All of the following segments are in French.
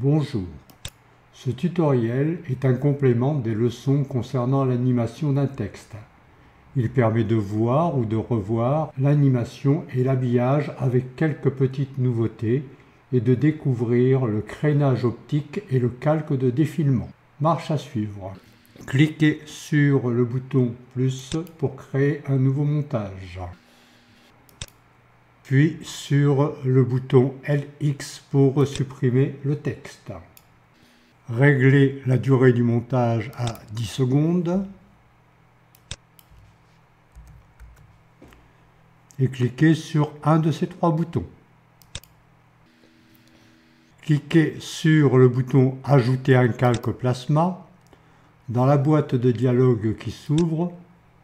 Bonjour. Ce tutoriel est un complément des leçons concernant l'animation d'un texte. Il permet de voir ou de revoir l'animation et l'habillage avec quelques petites nouveautés et de découvrir le crénage optique et le calque de défilement. Marche à suivre. Cliquez sur le bouton plus pour créer un nouveau montage. Puis sur le bouton LX pour supprimer le texte. Réglez la durée du montage à 10 secondes et cliquez sur un de ces trois boutons. Cliquez sur le bouton « Ajouter un calque plasma ». Dans la boîte de dialogue qui s'ouvre,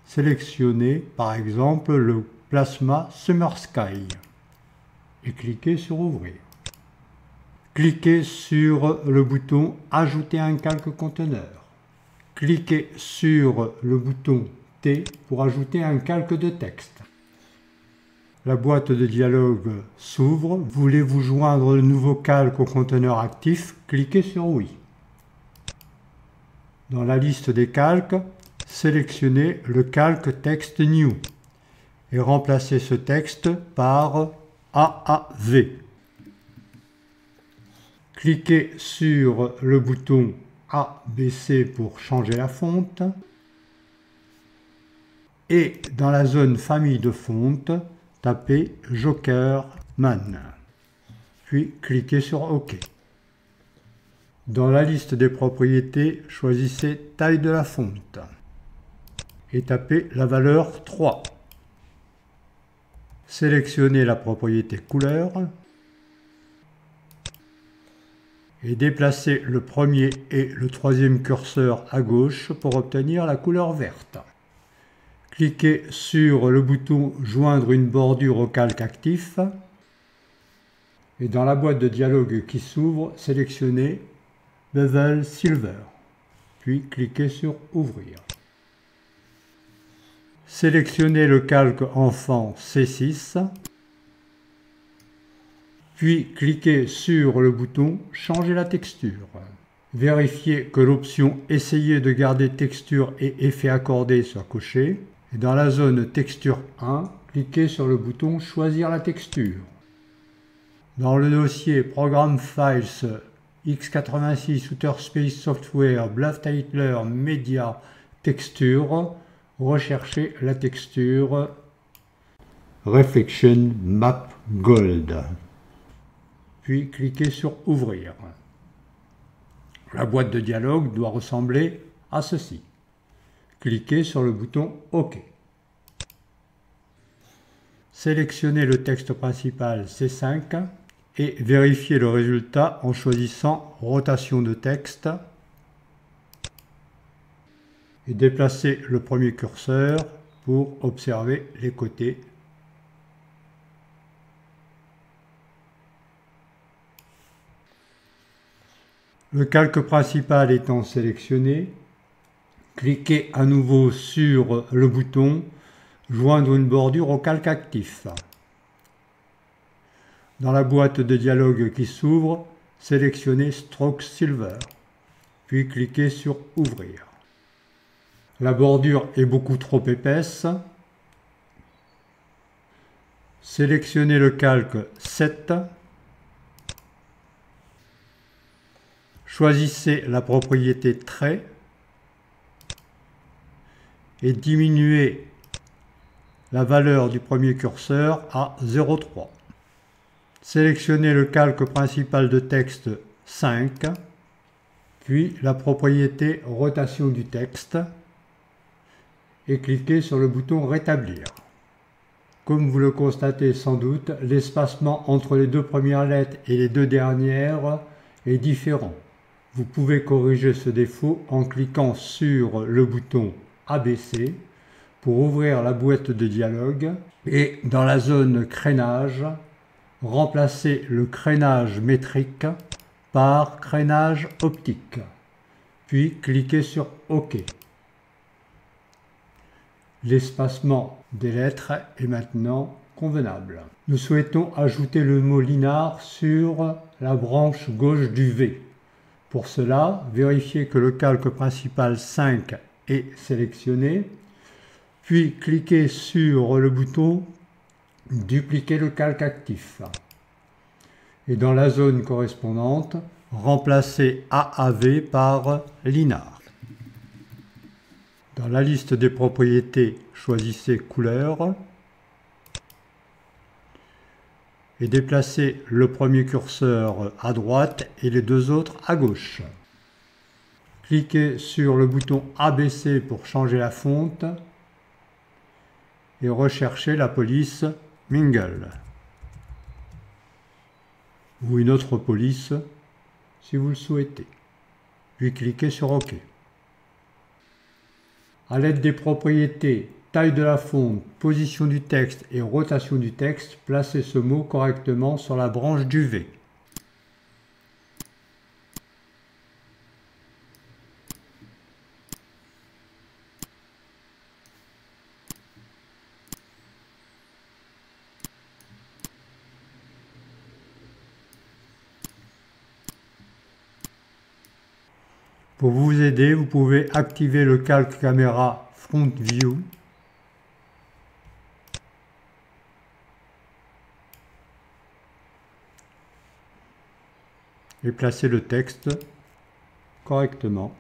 sélectionnez par exemple le Plasma Summer Sky et cliquez sur Ouvrir. Cliquez sur le bouton « Ajouter un calque conteneur ». Cliquez sur le bouton T pour ajouter un calque de texte. La boîte de dialogue s'ouvre. Voulez-vous joindre le nouveau calque au conteneur actif? Cliquez sur Oui. Dans la liste des calques, sélectionnez le calque Text New et remplacez ce texte par AAV. Cliquez sur le bouton ABC pour changer la fonte et dans la zone famille de fonte, tapez Jokerman, puis cliquez sur OK. Dans la liste des propriétés, choisissez taille de la fonte et tapez la valeur 3. Sélectionnez la propriété couleur et déplacez le premier et le troisième curseur à gauche pour obtenir la couleur verte. Cliquez sur le bouton « Joindre une bordure au calque actif » et dans la boîte de dialogue qui s'ouvre, sélectionnez « Bevel Silver » puis cliquez sur « Ouvrir ». Sélectionnez le calque enfant C6 puis cliquez sur le bouton « Changer la texture ». Vérifiez que l'option « Essayer de garder texture et effet accordé » soit cochée. Et dans la zone Texture 1, cliquez sur le bouton « Choisir la texture ». Dans le dossier Program Files x86 Outer Space Software Blathtitler Media Texture, recherchez la texture Reflection Map Gold. Puis cliquez sur Ouvrir. La boîte de dialogue doit ressembler à ceci. Cliquez sur le bouton OK. Sélectionnez le texte principal C5 et vérifiez le résultat en choisissant Rotation de texte et déplacez le premier curseur pour observer les côtés. Le calque principal étant sélectionné, cliquez à nouveau sur le bouton « Joindre une bordure au calque actif ». Dans la boîte de dialogue qui s'ouvre, sélectionnez « Stroke Silver » puis cliquez sur « Ouvrir ». La bordure est beaucoup trop épaisse. Sélectionnez le calque 7. Choisissez la propriété Trait et diminuez la valeur du premier curseur à 0,3. Sélectionnez le calque principal de texte 5, puis la propriété Rotation du texte et cliquez sur le bouton Rétablir. Comme vous le constatez sans doute, l'espacement entre les deux premières lettres et les deux dernières est différent. Vous pouvez corriger ce défaut en cliquant sur le bouton ABC pour ouvrir la boîte de dialogue et dans la zone crénage, remplacez le crénage métrique par crénage optique. Puis cliquez sur OK. L'espacement des lettres est maintenant convenable. Nous souhaitons ajouter le mot Linard sur la branche gauche du V. Pour cela, vérifiez que le calque principal 5 est sélectionné, puis cliquez sur le bouton « Dupliquer le calque actif » et dans la zone correspondante, remplacez AAV par Linar. Dans la liste des propriétés, choisissez Couleur et déplacez le premier curseur à droite et les deux autres à gauche. Cliquez sur le bouton ABC pour changer la fonte et recherchez la police Mingle ou une autre police si vous le souhaitez. Puis cliquez sur OK. À l'aide des propriétés taille de la fonte, position du texte et rotation du texte, placez ce mot correctement sur la branche du V. Pour vous aider, vous pouvez activer le calque caméra Front View et placer le texte correctement.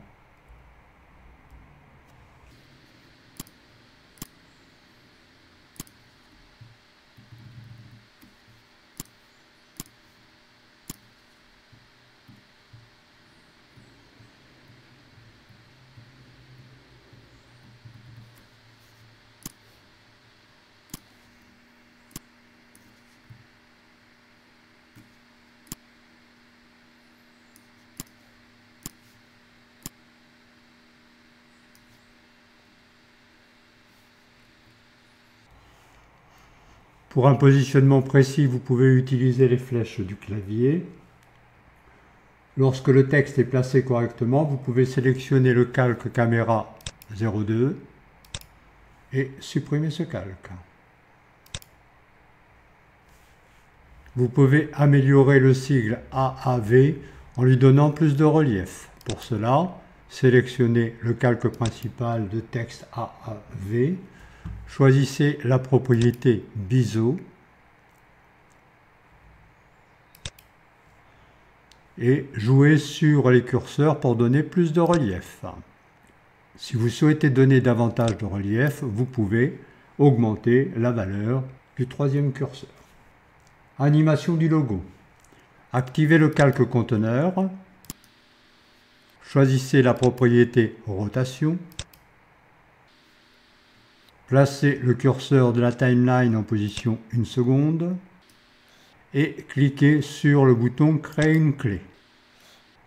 Pour un positionnement précis, vous pouvez utiliser les flèches du clavier. Lorsque le texte est placé correctement, vous pouvez sélectionner le calque caméra 02 et supprimer ce calque. Vous pouvez améliorer le sigle AAV en lui donnant plus de relief. Pour cela, sélectionnez le calque principal de texte AAV. Choisissez la propriété Biseau et jouez sur les curseurs pour donner plus de relief. Si vous souhaitez donner davantage de relief, vous pouvez augmenter la valeur du troisième curseur. Animation du logo. Activez le calque conteneur. Choisissez la propriété Rotation. Placez le curseur de la timeline en position 1 seconde et cliquez sur le bouton Créer une clé.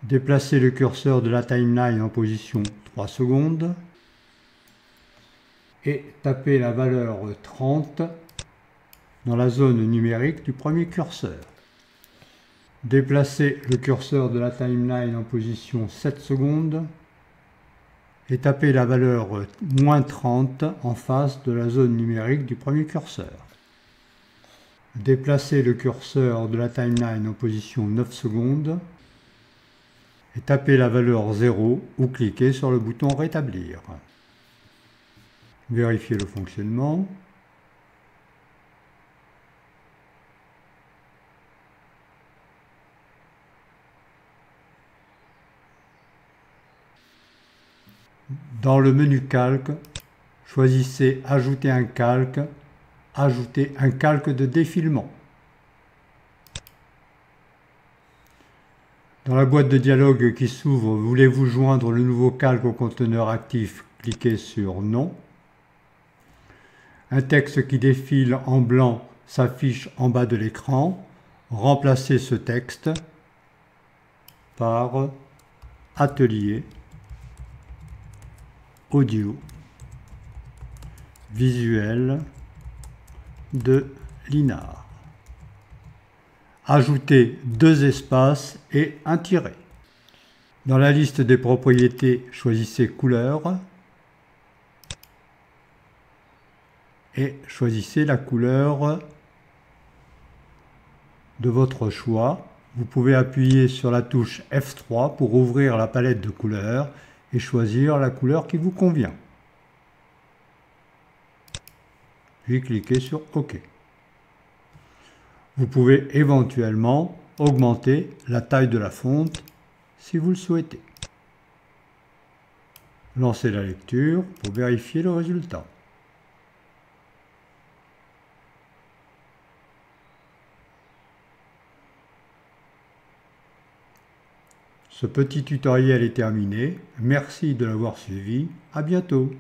Déplacez le curseur de la timeline en position 3 secondes et tapez la valeur 30 dans la zone numérique du premier curseur. Déplacez le curseur de la timeline en position 7 secondes et tapez la valeur moins 30 en face de la zone numérique du premier curseur. Déplacez le curseur de la timeline en position 9 secondes et tapez la valeur 0 ou cliquez sur le bouton Rétablir. Vérifiez le fonctionnement. Dans le menu Calque, choisissez Ajouter un calque, ajouter un calque de défilement. Dans la boîte de dialogue qui s'ouvre, voulez-vous joindre le nouveau calque au conteneur actif? Cliquez sur Non. Un texte qui défile en blanc s'affiche en bas de l'écran. Remplacez ce texte par Atelier audio visuel de Linar. Ajoutez 2 espaces et un tiret. Dans la liste des propriétés, choisissez Couleur et choisissez la couleur de votre choix. Vous pouvez appuyer sur la touche F3 pour ouvrir la palette de couleurs et choisir la couleur qui vous convient. Puis cliquez sur OK. Vous pouvez éventuellement augmenter la taille de la fonte si vous le souhaitez. Lancez la lecture pour vérifier le résultat. Ce petit tutoriel est terminé. Merci de l'avoir suivi. À bientôt.